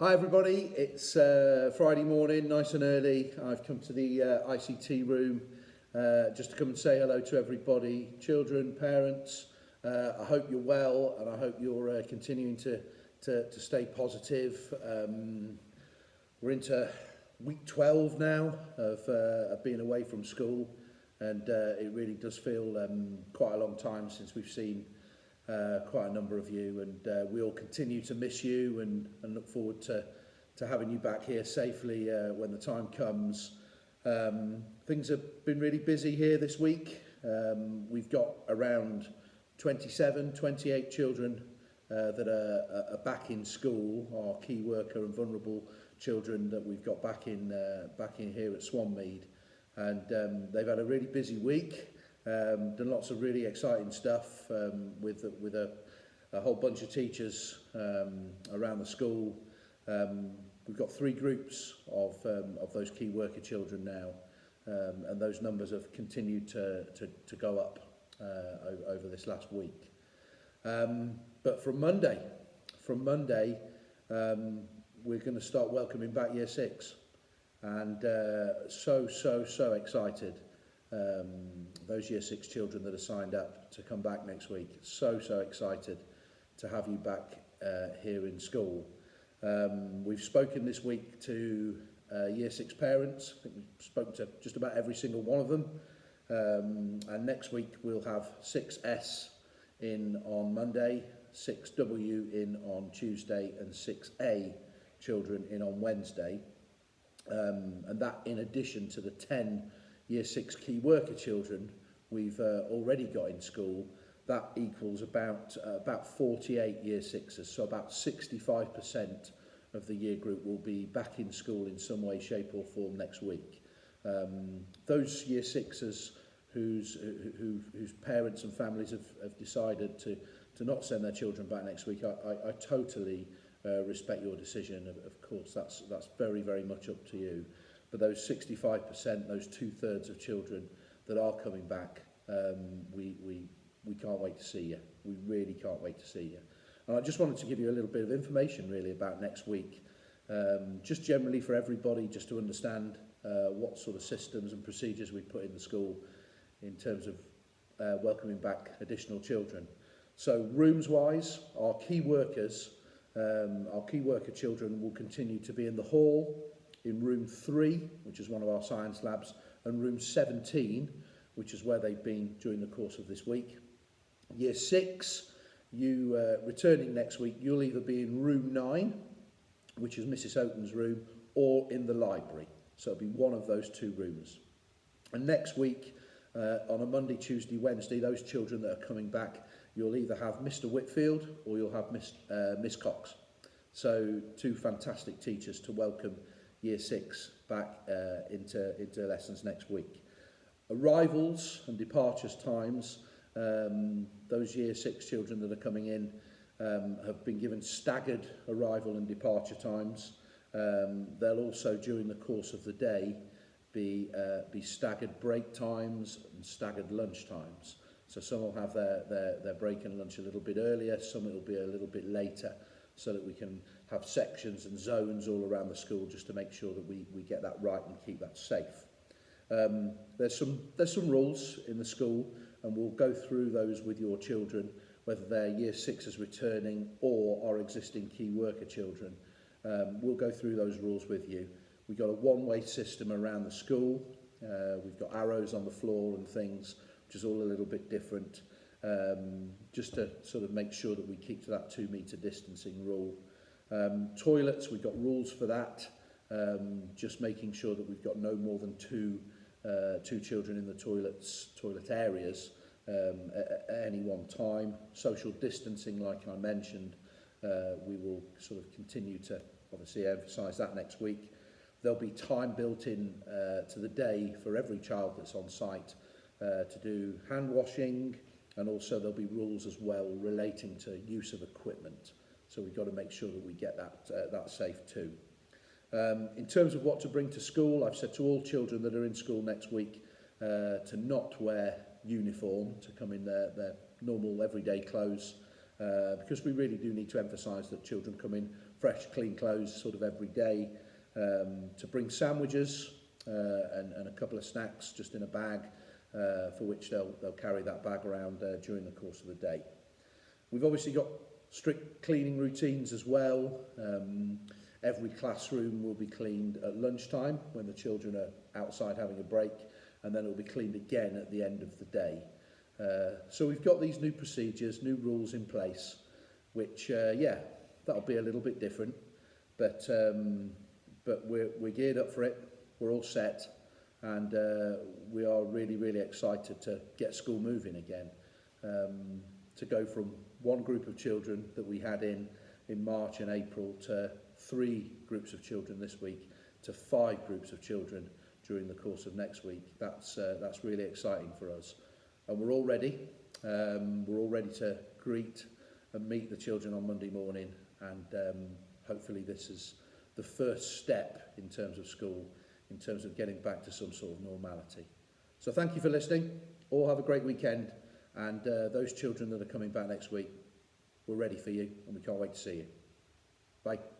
Hi everybody, it's Friday morning, nice and early. I've come to the ICT room just to come and say hello to everybody, children, parents. I hope you're well and I hope you're continuing to stay positive. We're into week 12 now of being away from school, and it really does feel quite a long time since we've seen quite a number of you, and we all continue to miss you and look forward to having you back here safely when the time comes. Things have been really busy here this week. We've got around 27, 28 children that are back in school, our key worker and vulnerable children that we've got back in here at Swanmead, and they've had a really busy week. Done lots of really exciting stuff with a whole bunch of teachers around the school. We've got 3 groups of those key worker children now, and those numbers have continued to go up over this last week. But from Monday, we're going to start welcoming back Year 6, and so excited. Those Year 6 children that are signed up to come back next week, so excited to have you back here in school. We've spoken this week to Year 6 parents. I think we've spoken to just about every single one of them, and next week we'll have 6S in on Monday, 6W in on Tuesday, and 6A children in on Wednesday, and that in addition to the 10 Year 6 key worker children we've already got in school. That equals about 48 Year 6s, so about 65% of the year group will be back in school in some way, shape or form next week. Those Year 6s whose parents and families have decided to not send their children back next week, I totally respect your decision. Of course, that's very, very much up to you. But those 65%, those 2/3 of children that are coming back, we can't wait to see you. We really can't wait to see you. And I just wanted to give you a little bit of information really about next week, just generally for everybody, just to understand what sort of systems and procedures we put in the school in terms of welcoming back additional children. So rooms-wise, our key worker children will continue to be in the hall, in room 3, which is one of our science labs, and room 17, which is where they've been during the course of this week. Year 6, you returning next week, you'll either be in room 9, which is Mrs Houghton's room, or in the library. So it'll be one of those 2 rooms. And next week, on a Monday, Tuesday, Wednesday, those children that are coming back, you'll either have Mr Whitfield or you'll have Miss Cox. So 2 fantastic teachers to welcome Year 6 back into lessons next week. Arrivals and departures times, those Year 6 children that are coming in have been given staggered arrival and departure times. They'll also, during the course of the day, be staggered break times and staggered lunch times. So some will have their break and lunch a little bit earlier, some it'll be a little bit later, so that we can have sections and zones all around the school just to make sure that we get that right and keep that safe. There's some rules in the school, and we'll go through those with your children, whether they're Year 6s returning or our existing key worker children. We'll go through those rules with you. We've got a one-way system around the school. We've got arrows on the floor and things, which is all a little bit different, just to sort of make sure that we keep to that 2-metre distancing rule. Toilets, we've got rules for that, just making sure that we've got no more than two children in the toilet areas at any one time. Social distancing, like I mentioned, we will sort of continue to obviously emphasise that next week. There'll be time built in to the day for every child that's on site to do hand washing, and also there'll be rules as well relating to use of equipment. So we've got to make sure that we get that safe too. In terms of what to bring to school, I've said to all children that are in school next week to not wear uniform, to come in their normal everyday clothes, because we really do need to emphasise that children come in fresh, clean clothes sort of every day, to bring sandwiches and a couple of snacks just in a bag, for which they'll carry that bag around during the course of the day. We've obviously got strict cleaning routines as well. Every classroom will be cleaned at lunchtime when the children are outside having a break, and then it will be cleaned again at the end of the day. So we've got these new procedures, new rules in place, which, yeah, that'll be a little bit different, but we're geared up for it. We're all set, and we are really, really excited to get school moving again. To go from one group of children that we had in March and April to 3 groups of children this week to 5 groups of children during the course of next week. That's really exciting for us, and we're all ready. We're all ready to greet and meet the children on Monday morning, and hopefully this is the first step in terms of school, in terms of getting back to some sort of normality. So thank you for listening. All have a great weekend, and those children that are coming back next week, we're ready for you, and we can't wait to see you. Bye.